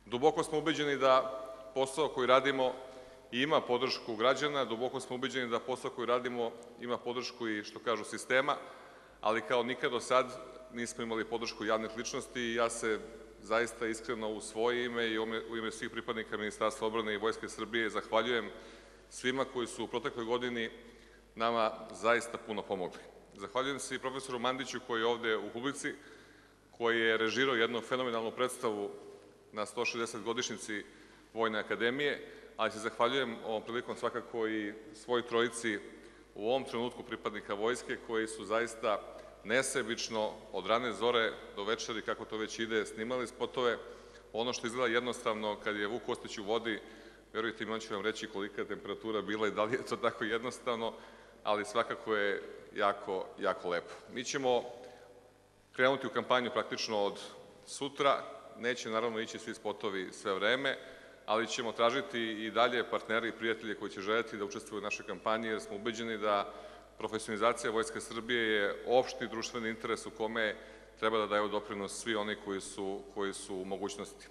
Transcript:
Duboko smo ubeđeni da posao koji radimo ima podršku građana, duboko smo ubeđeni da posao koji radimo ima podršku i, što kažu, sistema, ali kao nikad do sad nismo imali podršku javnih ličnosti i ja se zaista iskreno u svoje ime i u ime svih pripadnika Ministarstva odbrane i Vojske Srbije zahvaljujem svima koji su u protekloj godini nama zaista puno pomogli. Zahvaljujem se i profesoru Mandiću koji je ovde u publici, koji je režirao jednu fenomenalnu predstavu na 160-godišnjici Vojne akademije, ali se zahvaljujem ovom prilikom svakako i svoj trojici u ovom trenutku pripadnika Vojske koji su zaista nesebično od rane zore do večeri, kako to već ide, snimali spotove. Ono što izgleda jednostavno kad je Vuk Kostić u vodi, verujte mi, on će vam reći kolika je temperatura bila i da li je to tako jednostavno, ali svakako je jako, jako lepo. Mi ćemo krenuti u kampanju praktično od sutra, neće naravno ići svi spotovi sve vreme, ali ćemo tražiti i dalje partnere i prijatelje koji će želeti da učestvuju u našoj kampanji, jer smo ubeđeni da profesionalizacija Vojske Srbije je opšti društveni interes u kome treba da daju doprinos svi oni koji su u mogućnosti.